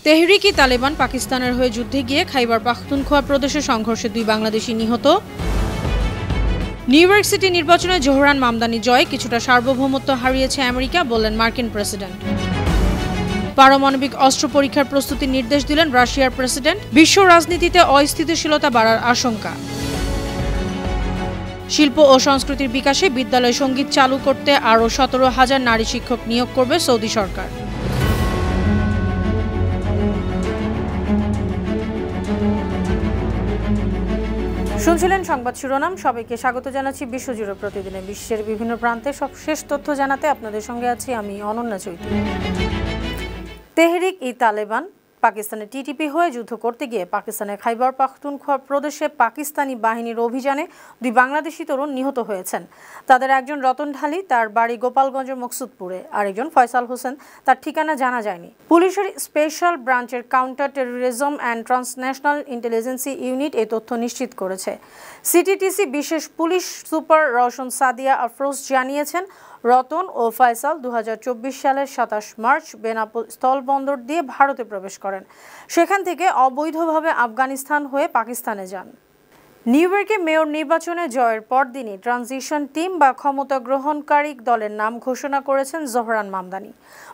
তেহরিক-ই-তালেবান পাকিস্তানের হয়ে যুদ্ধে গিয়ে খাইবার পাখতুনখোয়া প্রদেশে সংঘর্ষে 2 বাংলাদেশি নিহত। নিউ ইয়র্ক সিটি নির্বাচনে জোহরান মামদানি জয়, কিছুটা সার্বভৌমত্ব হারিয়েছে আমেরিকা, বললেন মার্কিন প্রেসিডেন্ট। পারমাণবিক অস্ত্র পরীক্ষার প্রস্তুতির নির্দেশ দিলেন রাশিয়ার প্রেসিডেন্ট। বিশ্ব রাজনীতিতে অস্থিতিশীলতা বাড়ার আশঙ্কা। শিল্প ও সংস্কৃতির বিকাশে বিদ্যালয় সঙ্গীত চালু করতে আরও 17,000 নারী শিক্ষক নিয়োগ করবে সৌদি সরকার। শুনছিলেন সংবাদ শিরোনাম। সবাইকে স্বাগত জানাচ্ছি বিশ্বজুড়ে প্রতিদিনে বিশ্বের বিভিন্ন প্রান্তে সবশেষ তথ্য জানাতে আপনাদের সঙ্গে আছি আমি অনন্যা চৈতি। তেহরিক-ই-তালেবান পাকিস্তানের টিটিপি হয়ে যুদ্ধ করতে গিয়ে পাকিস্তানের খাইবার পাখতুনখোয়া প্রদেশে পাকিস্তানি বাহিনীর অভিযানে 2 বাংলাদেশি তরুণ নিহত হয়েছেন। তাদের একজন রতন ঢালি, তার বাড়ি গোপালগঞ্জের মকসুদপুরে, আরেকজন ফয়সাল হোসেন, তার ঠিকানা জানা যায়নি। পুলিশের স্পেশাল ব্রাঞ্চের counter terrorism and transnational ইন্টেলিজেন্সি unit এই তথ্য নিশ্চিত করেছে। সিটিটিসি বিশেষ পুলিশ সুপার রওশন সাদিয়া আফরোজ জানিয়েছেন, রতন ও ফয়সাল 2024 সালের 27 মার্চ বেনাপোল স্থলবন্দর দিয়ে ভারতে প্রবেশ করেন। সেখান থেকে অবৈধভাবে আফগানিস্তান হয়ে পাকিস্তানে যান। নিউ ইয়র্কে মেয়র নির্বাচনে জয়ের পরদিনই ট্রানজিশন টিম বা ক্ষমতা গ্রহণকারী দলের নাম ঘোষণা করেছেন জোহরান মামদানি।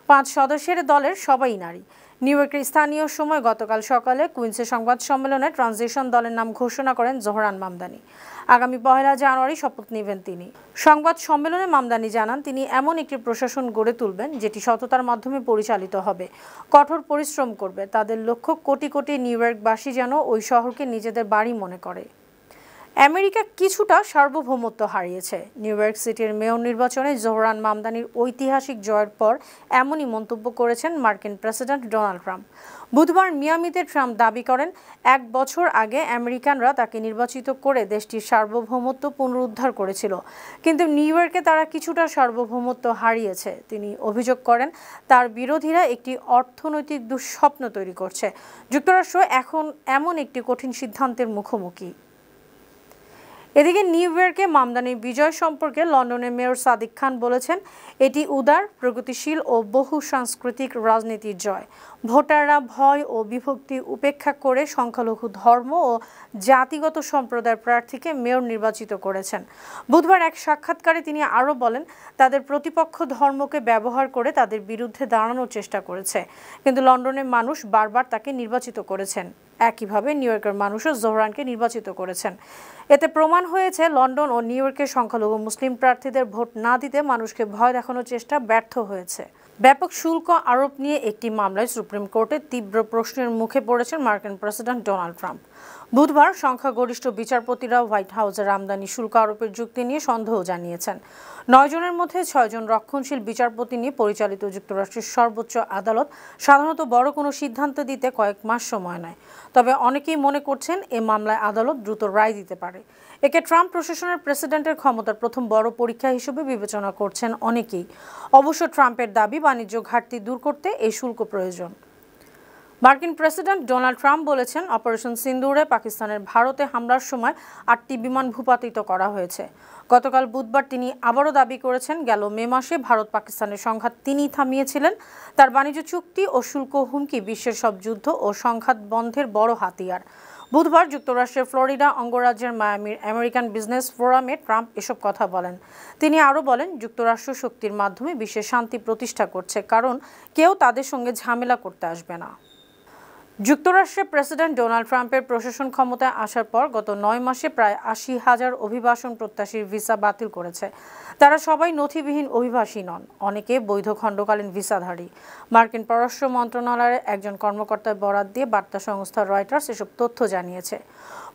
5 সদস্যের দলের সবাই নারী। নিউ ইয়র্কের স্থানীয় সময় গতকাল সকালে কুইন্সে সংবাদ সম্মেলনে ট্রানজিশন দলের নাম ঘোষণা করেন জোহরান মামদানি। আগামী 1 জানুয়ারি শপথ নেবেন তিনি। সংবাদ সম্মেলনে মামদানি জানান, তিনি এমন একটি প্রশাসন গড়ে তুলবেন যেটি সততার মাধ্যমে পরিচালিত হবে, কঠোর পরিশ্রম করবে। তাদের লক্ষ্য কোটি কোটি নিউ ইয়র্কবাসী যেন ওই শহরকে নিজেদের বাড়ি মনে করে। আমেরিকা কিছুটা সার্বভৌমত্ব হারিয়েছে। নিউ ইয়র্ক সিটির মেয়র নির্বাচনে জোহরান মামদানির ঐতিহাসিক জয়ের পর এমনই মন্তব্য করেছেন মার্কিন প্রেসিডেন্ট ডোনাল্ড ট্রাম্প। বুধবার মিয়ামিতে ট্রাম্প দাবি করেন, 1 বছর আগে আমেরিকানরা তাকে নির্বাচিত করে দেশটির সার্বভৌমত্ব পুনরুদ্ধার করেছিল, কিন্তু নিউ ইয়র্কে তারা কিছুটা সার্বভৌমত্ব হারিয়েছে। তিনি অভিযোগ করেন, তার বিরোধীরা একটি অর্থনৈতিক দুঃস্বপ্ন তৈরি করছে। যুক্তরাষ্ট্র এখন এমন একটি কঠিন সিদ্ধান্তের মুখোমুখি। এদিকে নিউ ইয়র্কে মামদানির বিজয় সম্পর্কে লন্ডনের মেয়র সাদিক খান বলেছেন, এটি উদার, প্রগতিশীল ও বহু সাংস্কৃতিক রাজনীতির জয়। ভোটাররা ভয় ও বিভক্তি উপেক্ষা করে সংখ্যালঘু ধর্ম ও জাতিগত সম্প্রদায়ের প্রার্থীকে মেয়র নির্বাচিত করেছেন। বুধবার এক সাক্ষাৎকারে তিনি আরও বলেন, তাদের প্রতিপক্ষ ধর্মকে ব্যবহার করে তাদের বিরুদ্ধে দাঁড়ানোর চেষ্টা করেছে, কিন্তু লন্ডনের মানুষ বারবার তাকে নির্বাচিত করেছেন। একইভাবে নিউ ইয়র্কের মানুষও জোহরানকে নির্বাচিত করেছেন। এতে প্রমাণ হয়েছে, লন্ডন ও নিউ ইয়র্কের সংখ্যালঘু মুসলিম প্রার্থীদের ভোট না দিতে মানুষকে ভয় দেখানোর চেষ্টা ব্যর্থ হয়েছে। ব্যাপক শুল্ক আরোপ নিয়ে একটি মামলায় সুপ্রিম কোর্টে তীব্র প্রশ্নের মুখে পড়েছেন মার্কিন প্রেসিডেন্ট ডোনাল্ড ট্রাম্প। বুধবার সংখ্যাগরিষ্ঠ বিচারপতিরা হোয়াইট হাউসের আমদানি শুল্ক আরোপের যুক্তি নিয়ে সন্দেহ জানিয়েছেন। 9 জনের মধ্যে 6 জন রক্ষণশীল বিচারপতি নিয়ে পরিচালিত যুক্তরাষ্ট্রের সর্বোচ্চ আদালত সাধারণত বড় কোনো সিদ্ধান্ত দিতে কয়েক মাস সময় নেয়। তবে অনেকেই মনে করছেন, এ মামলায় আদালত দ্রুত রায় দিতে পারে। একে ট্রাম্প প্রশাসনের প্রেসিডেন্টের ক্ষমতার প্রথম বড় পরীক্ষা হিসেবে বিবেচনা করছেন অনেকেই। অবশ্য ট্রাম্পের দাবি, বাণিজ্য ঘাটতি দূর করতে এই শুল্ক প্রয়োজন। মার্কিন প্রেসিডেন্ট ডোনাল্ড ট্রাম্প বলেছেন, অপারেশন সিন্দুরে পাকিস্তানের ভারতে হামলার সময় 8টি বিমান ভূপাতিত করা হয়েছে। গতকাল বুধবার তিনি আবারও দাবি করেছেন, গেল মে মাসে ভারত পাকিস্তানের সংঘাত তিনিই থামিয়েছিলেন। তার বাণিজ্য চুক্তি ও শুল্ক হুমকি বিশ্বের সব যুদ্ধ ও সংঘাত বন্ধের বড় হাতিয়ার। বুধবার যুক্তরাষ্ট্রের ফ্লোরিডা অঙ্গরাজ্যের মায়ামির আমেরিকান বিজনেস ফোরামে ট্রাম্প এসব কথা বলেন। তিনি আরও বলেন, যুক্তরাষ্ট্র শক্তির মাধ্যমে বিশ্বে শান্তি প্রতিষ্ঠা করছে, কারণ কেউ তাদের সঙ্গে ঝামেলা করতে আসবে না। যুক্তরাষ্ট্রের প্রেসিডেন্ট ডোনাল্ড ট্রাম্পের প্রশাসন ক্ষমতায় আসার পর গত 9 মাসে প্রায় 80,000 অভিবাসন প্রত্যাশীর ভিসা বাতিল করেছে। তারা সবাই নথিবিহীন অভিবাসী নন, অনেকে বৈধ খণ্ডকালীন ভিসাধারী। মার্কিন পররাষ্ট্র মন্ত্রণালয়ের একজন কর্মকর্তার বরাত দিয়ে বার্তা সংস্থা রয়টার্স এসব তথ্য জানিয়েছে।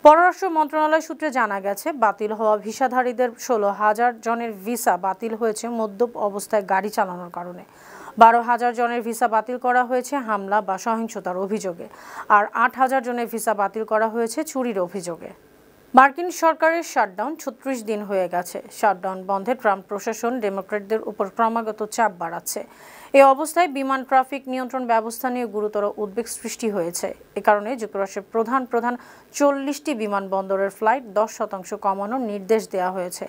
পররাষ্ট্র মন্ত্রণালয় সূত্রে জানা গেছে, বাতিল হওয়া ভিসাধারীদের 16,000 জনের ভিসা বাতিল হয়েছে মদ্যপ অবস্থায় গাড়ি চালানোর কারণে। 12,000 জনের ভিসা বাতিল করা হয়েছে হামলা বা সহিংসতার অভিযোগে, আর 8,000 জনের ভিসা বাতিল করা হয়েছে চুরির অভিযোগে। মার্কিন সরকারের শাটডাউন 36 দিন হয়ে গেছে। শাটডাউন বন্ধে ট্রাম্প প্রশাসন ডেমোক্র্যাটদের উপর ক্রমাগত চাপ বাড়াচ্ছে। এই অবস্থায় বিমান ট্রাফিক নিয়ন্ত্রণ ব্যবস্থা নিয়ে গুরুতর উদ্বেগ সৃষ্টি হয়েছে। এ কারণে যুক্তরাষ্ট্রের প্রধান 40টি বিমানবন্দরের ফ্লাইট 10% কমানোর নির্দেশ দেওয়া হয়েছে।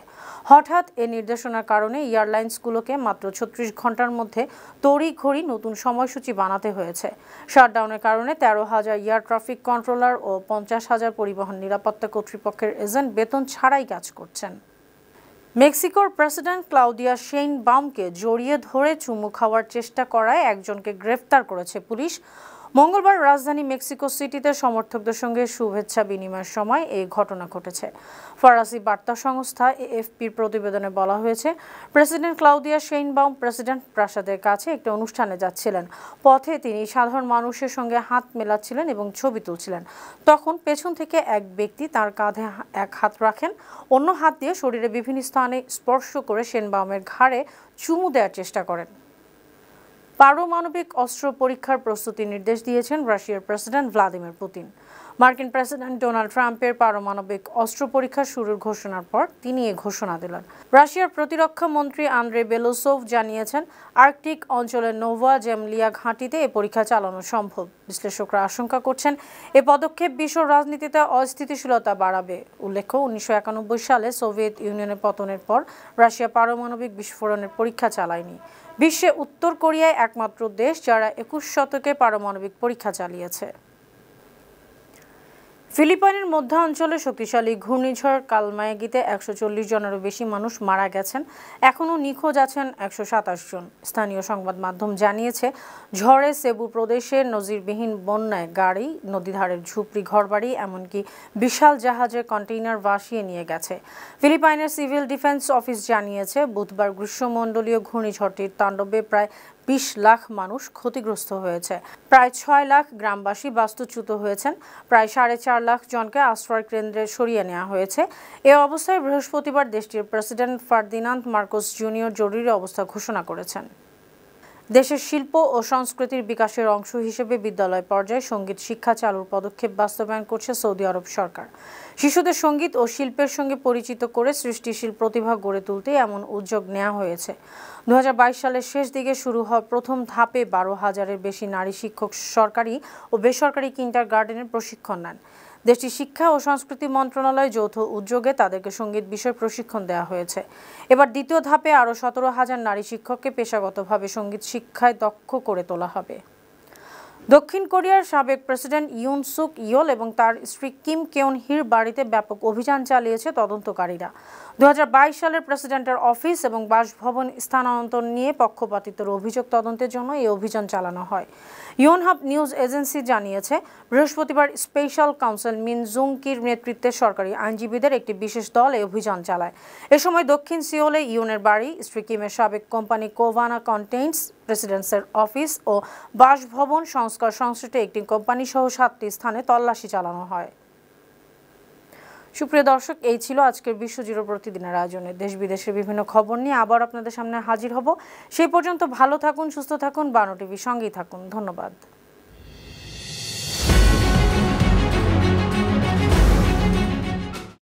হঠাৎ এ নির্দেশনার কারণে এয়ারলাইন্সগুলোকে মাত্র 36 ঘন্টার মধ্যে তড়িঘড়ি নতুন সময়সূচি বানাতে হয়েছে। শাটডাউনের কারণে 13,000 এয়ার ট্রাফিক কন্ট্রোলার ও 50,000 পরিবহন নিরাপত্তা কর্তৃপক্ষের এজেন্ট বেতন ছাড়াই কাজ করছেন। মেক্সিকোর প্রেসিডেন্ট ক্লাউদিয়া শেইনবাউমকে জড়িয়ে ধরে চুমু খাওয়ার চেষ্টা করায় একজনকে গ্রেফতার করেছে পুলিশ। মঙ্গলবার রাজধানী মেক্সিকো সিটিতে সমর্থকদের সঙ্গে শুভেচ্ছা বিনিময়ের সময় এই ঘটনা ঘটেছে। ফরাসি বার্তা সংস্থা এএফপির প্রতিবেদনে বলা হয়েছে, প্রেসিডেন্ট ক্লাউদিয়া শেইনবাউম প্রেসিডেন্ট প্রাসাদের কাছে একটি অনুষ্ঠানে যাচ্ছিলেন। পথে তিনি সাধারণ মানুষের সঙ্গে হাত মেলাচ্ছিলেন এবং ছবি তুলছিলেন। তখন পেছন থেকে এক ব্যক্তি তার কাঁধে এক হাত রাখেন, অন্য হাত দিয়ে শরীরে বিভিন্ন স্থানে স্পর্শ করে শেইনবাউমের ঘাড়ে চুমু দেওয়ার চেষ্টা করেন। পারমাণবিক অস্ত্র পরীক্ষার প্রস্তুতির নির্দেশ দিয়েছেন রাশিয়ার প্রেসিডেন্ট ভ্লাদিমির পুতিন। মার্কিন প্রেসিডেন্ট ডোনাল্ড ট্রাম্পের পারমাণবিক অস্ত্র পরীক্ষা শুরুর ঘোষণার পর তিনি এই ঘোষণা দিলেন। রাশিয়ার প্রতিরক্ষা মন্ত্রী আন্দ্রে বেলোসোভ জানিয়েছেন, আর্কটিক অঞ্চলের নোভা জেমলিয়া ঘাঁটিতে এই পরীক্ষা চালানো সম্ভব। বিশ্লেষকরা আশঙ্কা করছেন, এ পদক্ষেপ বিশ্ব রাজনীতিতে অস্থিতিশীলতা বাড়াবে। উল্লেখ্য, 1991 সালে সোভিয়েত ইউনিয়নের পতনের পর রাশিয়া পারমাণবিক বিস্ফোরণের পরীক্ষা চালায়নি। বিশ্বে উত্তর কোরিয়ায় একমাত্র দেশ যারা 21 শতকে পারমাণবিক পরীক্ষা চালিয়েছে। ফিলিপাইনের মধ্যাঞ্চলে শক্তিশালী ঘূর্ণিঝড় কালমায়াগিতে 140 জনেরও বেশি মানুষ মারা গেছেন। এখনও নিখোঁজ আছেন 127 জন। স্থানীয় সংবাদ মাধ্যম জানিয়েছে, ঝড়ে সেবু প্রদেশের নজিরবিহীন বন্যায় গাড়ি, নদীধারের ঝুপড়ি, ঘরবাড়ি, এমনকি বিশাল জাহাজের কন্টেইনার ভাসিয়ে নিয়ে গেছে। ফিলিপাইনের সিভিল ডিফেন্স অফিস জানিয়েছে, বুধবার গ্রীষ্মমণ্ডলীয় ঘূর্ণিঝড়টির তাণ্ডবে প্রায় 20 লাখ মানুষ ক্ষতিগ্রস্ত হয়েছে। প্রায় 6 লাখ গ্রামবাসী বাস্তুচ্যুত হয়েছেন। প্রায় 4.5 লাখ জনকে আশ্রয় কেন্দ্রে সরিয়ে নেওয়া হয়েছে। এ অবস্থায় বৃহস্পতিবার দেশটির প্রেসিডেন্ট ফার্দিনান্দ মার্কোস জুনিয়র জরুরি অবস্থা ঘোষণা করেছেন। দেশের শিল্প ও সংস্কৃতির বিকাশের অংশ হিসেবে বিদ্যালয় পর্যায়ে সঙ্গীত শিক্ষা চালুর পদক্ষেপ বাস্তবায়ন করছে সৌদি আরব সরকার। শিশুদের সঙ্গীত ও শিল্পের সঙ্গে পরিচিত করে সৃষ্টিশীল প্রতিভা গড়ে তুলতে এমন উদ্যোগ নেওয়া হয়েছে। 2022 সালের শেষ দিকে শুরু হওয়া প্রথম ধাপে 12,000-এর বেশি নারী শিক্ষক সরকারি ও বেসরকারি কিন্ডারগার্টেনের প্রশিক্ষণ নেন। দেশটির শিক্ষা ও সংস্কৃতি মন্ত্রণালয় যৌথ উদ্যোগে তাদেরকে সঙ্গীত বিষয়ে প্রশিক্ষণ দেওয়া হয়েছে। এবার দ্বিতীয় ধাপে আরও 17,000 নারী শিক্ষককে পেশাগতভাবে সঙ্গীত শিক্ষায় দক্ষ করে তোলা হবে। দক্ষিণ কোরিয়ার সাবেক প্রেসিডেন্ট ইউন সুক ইয়োল এবং তার স্ত্রী কিম কেউন হির বাড়িতে ব্যাপক অভিযান চালিয়েছে তদন্তকারীরা। 2022 সালের প্রেসিডেন্টের অফিস এবং বাসভবন স্থানান্তর নিয়ে পক্ষপাতিত্বের অভিযোগ তদন্তের জন্য এই অভিযান চালানো হয়। ইয়োনহাপ নিউজ এজেন্সি জানিয়েছে, বৃহস্পতিবার স্পেশাল কাউন্সিল মিন জুং কির নেতৃত্বে সরকারি আইনজীবীদের একটি বিশেষ দল এই অভিযান চালায়। এ সময় দক্ষিণ সিওলে ইউনের বাড়ি, স্ত্রী কিমের সাবেক কোম্পানি কোভানা কন্টেইনস, প্রেসিডেন্সের অফিস ও বাসভবন সংস্কার সংশ্লিষ্ট একটি কোম্পানি সহ 7টি স্থানে তল্লাশি চালানো হয়। সুপ্রিয় দর্শক, এই ছিল আজকের বিশ্বজুড়ে প্রতিদিনের আয়োজনে। দেশ বিদেশের বিভিন্ন খবর নিয়ে আবার আপনাদের সামনে হাজির হব। সেই পর্যন্ত ভালো থাকুন, সুস্থ থাকুন, বানো টিভির সঙ্গেই থাকুন। ধন্যবাদ।